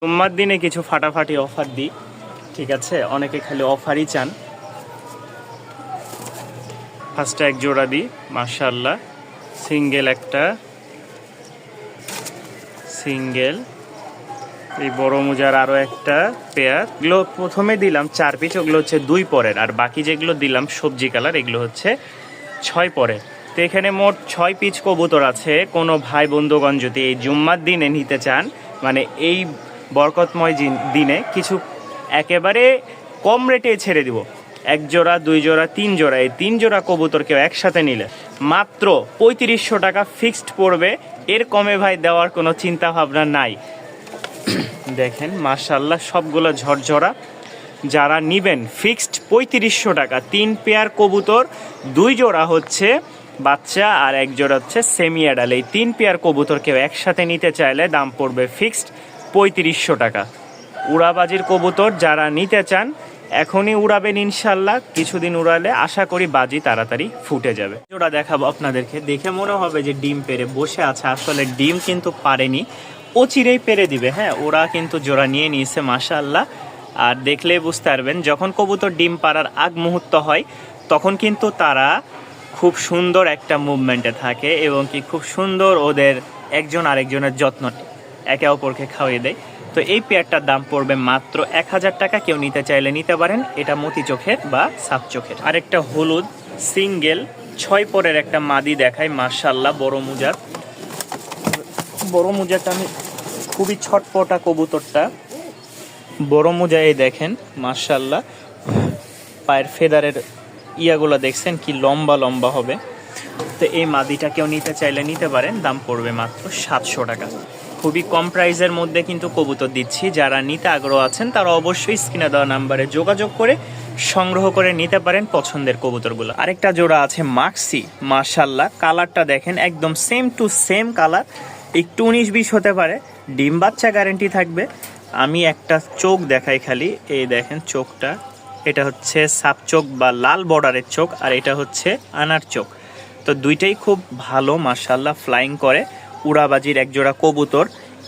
জুম্মার দিনে কিছু ফাটাফাটি অফার দিই, ঠিক আছে? অনেকে খালি অফারই চান। ফার্স্টে এক জোড়া দিই, মাশাআল্লাহ, সিঙ্গেল একটা, সিঙ্গেল। এই বড় মোজার আরও একটা পেয়ার। এগুলো প্রথমে দিলাম 4 পিস, ওগুলো হচ্ছে 2 পরের, আর বাকি যেগুলো দিলাম সবজি কালার এগুলো হচ্ছে 6 পরের। তো এখানে মোট 6 পিস কবুতর আছে। কোনো ভাই বন্ধুগণ যদি এই জুম্মার দিনে নিতে চান, মানে এই বরকতময় দিনে কিছু একেবারে কম রেটে ছেড়ে দিব। 1 জোড়া, 2 জোড়া, 3 জোড়া, এই 3 জোড়া কবুতর কেউ একসাথে নিলে মাত্র 3500 টাকা ফিক্সড পড়বে। এর কমে ভাই দেওয়ার কোনো চিন্তা ভাবনা নাই। দেখেন মাশাআল্লাহ, সবগুলো ঝরঝরা। যারা নিবেন ফিক্সড 3500 টাকা। 3 পেয়ার কবুতর, 2 জোড়া হচ্ছে বাচ্চা আর 1 জোড়া হচ্ছে সেমি অ্যাডাল। এই 3 পেয়ার কবুতর কেউ একসাথে নিতে চাইলে দাম পড়বে ফিক্সড 3500 টাকা। উড়াবাজির কবুতর যারা নিতে চান এখনই উড়াবেন ইনশাল্লাহ। কিছুদিন উড়ালে আশা করি বাজি তাড়াতাড়ি ফুটে যাবে। জোড়া দেখাবো আপনাদেরকে, দেখে মনে হবে যে ডিম পেড়ে বসে আছে, আসলে ডিম কিন্তু পারেনি, ও চিরেই পেরে দিবে। হ্যাঁ, ওরা কিন্তু জোড়া নিয়ে নিয়েছে মাশাআল্লাহ। আর দেখলে বুঝতে পারবেন যখন কবুতর ডিম পাড়ার আগ মুহূর্ত হয় তখন কিন্তু তারা খুব সুন্দর একটা মুভমেন্টে থাকে এবং কি খুব সুন্দর ওদের একজন আরেকজনের যত্ন একে অপরকে খাওয়িয়ে দেয়। তো এই পেয়ারটার দাম পড়বে মাত্র 1000 টাকা। কেউ নিতে চাইলে নিতে পারেন। এটা মতি চোখের বা সাপ চোখের। আরেকটা হলুদ সিঙ্গেল 6 পরের একটা মাদি দেখাই, মাশাআল্লাহ, বড় মুজার। বড় মুজাটা আমি খুবই ছটপটা কবুতরটা, বড় মুজায় দেখেন মাশাআল্লাহ। পায়ের ফেদারের ইয়াগুলো দেখছেন কি লম্বা লম্বা হবে। তো এই মাদিটা কেউ নিতে চাইলে নিতে পারেন। দাম পড়বে মাত্র 700 টাকা। খুবই কম প্রাইসের মধ্যে কিন্তু কবুতর দিচ্ছি। যারা নিতে আগ্রহ আছেন তারা অবশ্যই স্ক্রিনে দেওয়া নাম্বারে যোগাযোগ করে সংগ্রহ করে নিতে পারেন পছন্দের কবুতরগুলো। আরেকটা জোড়া আছে মাক্সি, মাশাআল্লাহ, কালারটা দেখেন একদম সেম টু সেম কালার। একটু 19-20 হতে পারে, ডিম বাচ্চা গ্যারেন্টি থাকবে। আমি একটা চোখ দেখাই খালি, এই দেখেন চোখটা, এটা হচ্ছে সাপ চোখ বা লাল বর্ডারের চোখ, আর এটা হচ্ছে আনার চোখ। তো দুইটাই খুব ভালো মাশাআল্লাহ, ফ্লাইং করে। উড়াবাজির এক জোড়া কবুতর।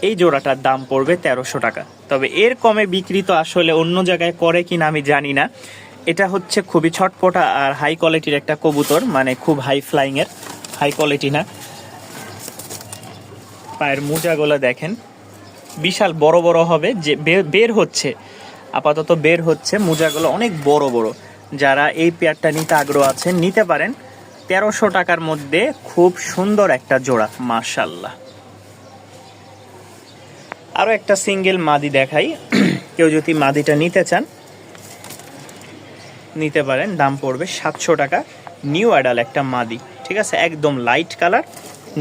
এই জোড়াটার দাম পড়বে 1300 টাকা। তবে এর কমে বিক্রি তো আসলে অন্য জায়গায় করে কিনা আমি জানি না। এটা হচ্ছে খুবই ছটপটা আর হাই কোয়ালিটির একটা কবুতর, মানে খুব হাই ফ্লাইংয়ের, হাই কোয়ালিটি না। পায়ের মোজাগুলো দেখেন বিশাল বড় বড় হবে, যে বের হচ্ছে আপাতত বের হচ্ছে। মোজাগুলো অনেক বড় বড়। যারা এই পেয়ারটা নিতে আগ্রহ আছেন নিতে পারেন। 1300 টাকার মধ্যে খুব সুন্দর একটা জোড়া মাশাআল্লাহ। আরও একটা সিঙ্গেল মাদি দেখাই, কেউ যদি মাদিটা নিতে চান নিতে পারেন। দাম পড়বে 700 টাকা। নিউ অ্যাডাল একটা মাদি, ঠিক আছে, একদম লাইট কালার,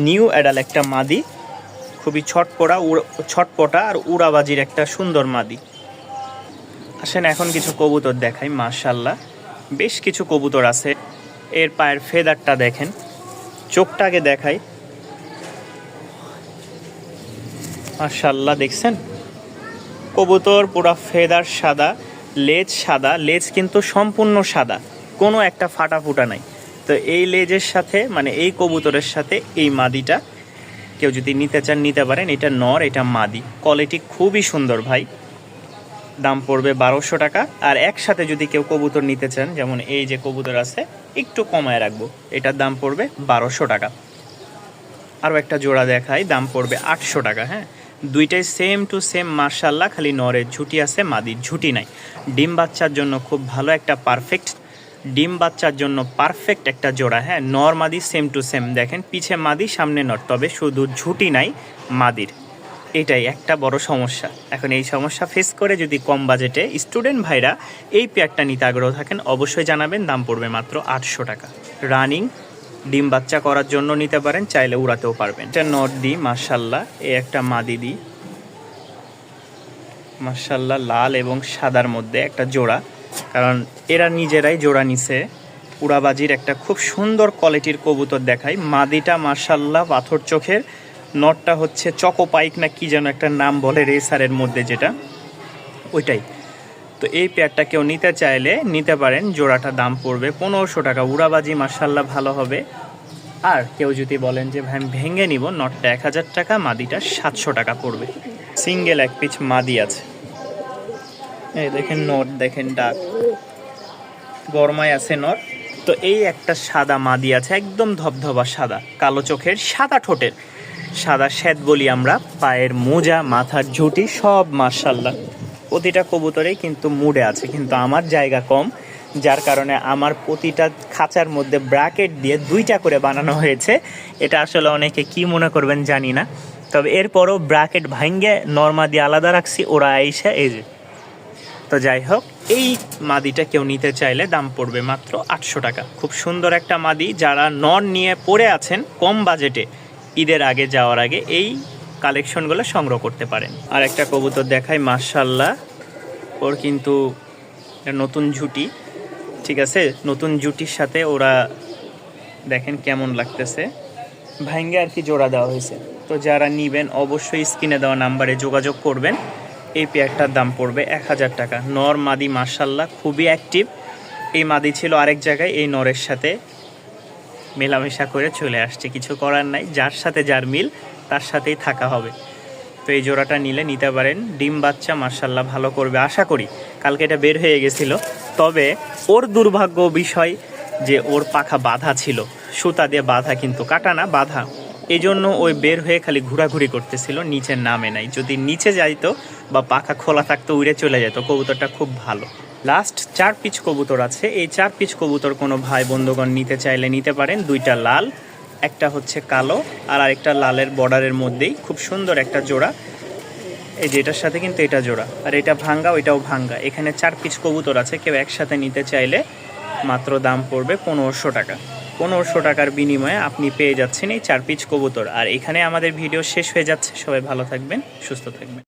নিউ অ্যাডাল একটা মাদি, খুবই ছটপটা আর উড়াবাজির একটা সুন্দর মাদি। আসেন এখন কিছু কবুতর দেখাই, মাশাআল্লাহ বেশ কিছু কবুতর আছে। এর পায়ের ফেদারটা দেখেন, চোখটাকে দেখাই, মাশাআল্লাহ, দেখছেন কবুতর পুরা ফেদার সাদা, লেজ সাদা, লেজ কিন্তু সম্পূর্ণ সাদা, কোনো একটা ফাটা ফুটা নাই। তো এই লেজের সাথে মানে এই কবুতরের সাথে এই মাদিটা কেউ যদি নিতে চান নিতে পারেন। এটা নর, এটা মাদি, কোয়ালিটি খুবই সুন্দর ভাই। দাম পড়বে 1200 টাকা। আর একসাথে যদি কেউ কবুতর নিতে চান, যেমন এই যে কবুতর আছে, একটু কমায় রাখবো, এটার দাম পড়বে 1200 টাকা। আরও একটা জোড়া দেখাই, দাম পড়বে 800 টাকা। হ্যাঁ, দুইটাই সেম টু সেম মাশাআল্লাহ, খালি নরের ঝুটি আছে, মাদির ঝুটি নাই। ডিম বাচ্চার জন্য খুব ভালো একটা পারফেক্ট, ডিম বাচ্চার জন্য পারফেক্ট একটা জোড়া। হ্যাঁ, নর মাদি সেম টু সেম। দেখেন পিছে মাদি সামনে নর, তবে শুধু ঝুটি নাই মাদির। এটাই একটা বড় সমস্যা। এখন এই সমস্যা ফেস করে যদি কম বাজেটে স্টুডেন্ট ভাইরা এই পেয়ারটা নিতে আগ্রহ থাকেন অবশ্যই জানাবেন। দাম পড়বে মাত্র 800 টাকা। রানিং ডিম বাচ্চা করার জন্য নিতে পারেন, চাইলে উড়াতেও পারবেন। এটা নর দি মাশাআল্লাহ, এই একটা মাদি দি মাশাআল্লাহ, লাল এবং সাদার মধ্যে একটা জোড়া, কারণ এরা নিজেরাই জোড়া নিছে। উড়াবাজির একটা খুব সুন্দর কোয়ালিটির কবুতর দেখাই। মাদিটা মাশাআল্লাহ পাথর চোখের, নটটা হচ্ছে চকোপাইক না কি যেন একটা নাম বলে রেসারের মধ্যে, যেটা ওইটাই। তো এই পেয়ারটা কেউ নিতে চাইলে নিতে পারেন। জোড়াটা দাম পড়বে 1500 টাকা। উড়াবাজি মাশাআল্লাহ ভালো হবে। আর কেউ যদি বলেন যে ভাই আমি ভেঙে নিব, নটটা 1000 টাকা, মাদিটা 700 টাকা পড়বে। সিঙ্গেল এক পিচ মাদি আছে, এই দেখেন নট, দেখেন ডাক গরমায় আছে নট। তো এই একটা সাদা মাদি আছে, একদম ধবধবা সাদা, কালো চোখের, সাদা ঠোঁটের, সাদা শ্বেত বলি আমরা, পায়ের মোজা, মাথার ঝুঁটি সব মাশাআল্লাহ। প্রতিটা কবুতরেই কিন্তু মুডে আছে, কিন্তু আমার জায়গা কম, যার কারণে আমার প্রতিটা খাঁচার মধ্যে ব্র্যাকেট দিয়ে 2টা করে বানানো হয়েছে। এটা আসলে অনেকে কি মনে করবেন জানি না, তবে এরপরও ব্র্যাকেট ভাঙ্গে নর্মা দিয়ে আলাদা রাখছি, ওরা আইসা এই যে। তো যাই হোক, এই মাদিটা কেউ নিতে চাইলে দাম পড়বে মাত্র 800 টাকা। খুব সুন্দর একটা মাদি, যারা নন নিয়ে পড়ে আছেন কম বাজেটে, ঈদের আগে যাওয়ার আগে এই কালেকশনগুলো সংগ্রহ করতে পারেন। আর একটা কবুতর দেখাই, মাশাআল্লাহ, ওর কিন্তু নতুন ঝুটি, ঠিক আছে, নতুন জুটির সাথে ওরা দেখেন কেমন লাগতেছে, ভাঙ্গে আর কি জোড়া দেওয়া হয়েছে। তো যারা নিবেন অবশ্যই স্ক্রিনে দেওয়া নাম্বারে যোগাযোগ করবেন। এই পেয়ারটার দাম পড়বে 1000 টাকা। নর মাদি মাশাআল্লাহ খুবই অ্যাক্টিভ। এই মাদি ছিল আরেক জায়গায়, এই নরের সাথে মেলামেশা করে চলে আসছে, কিছু করার নাই, যার সাথে যার মিল তার সাথেই থাকা হবে। তো এই জোড়াটা নিলে নিতে পারেন। ডিম বাচ্চা মাশাআল্লাহ ভালো করবে আশা করি। কালকে এটা বের হয়ে গেছিল, তবে ওর দুর্ভাগ্য বিষয় যে ওর পাখা বাঁধা ছিল, সুতা দিয়ে বাঁধা, কিন্তু কাটা না, বাঁধা। এই জন্য ওই বের হয়ে খালি ঘোরাঘুরি করতেছিল, নিচে নামে নাই। যদি নিচে যাইতো বা পাখা খোলা থাকতো উড়ে চলে যেত। কবুতরটা খুব ভালো। লাস্ট 4 পিচ কবুতর আছে। এই 4 পিচ কবুতর কোনো ভাই বন্ধুগণ নিতে চাইলে নিতে পারেন। 2টা লাল, একটা হচ্ছে কালো, আর আরেকটা লালের বর্ডারের মধ্যেই খুব সুন্দর একটা জোড়া। এই যে এটার সাথে কিন্তু এটা জোড়া, আর এটা ভাঙ্গা, ওইটাও ভাঙ্গা। এখানে 4 পিচ কবুতর আছে, কেউ একসাথে নিতে চাইলে মাত্র দাম পড়বে 1500 টাকা। 1500 টাকার বিনিময়ে আপনি পেয়ে যাচ্ছেন এই 4 পিচ কবুতর। আর এখানে আমাদের ভিডিও শেষ হয়ে যাচ্ছে। সবাই ভালো থাকবেন, সুস্থ থাকবেন।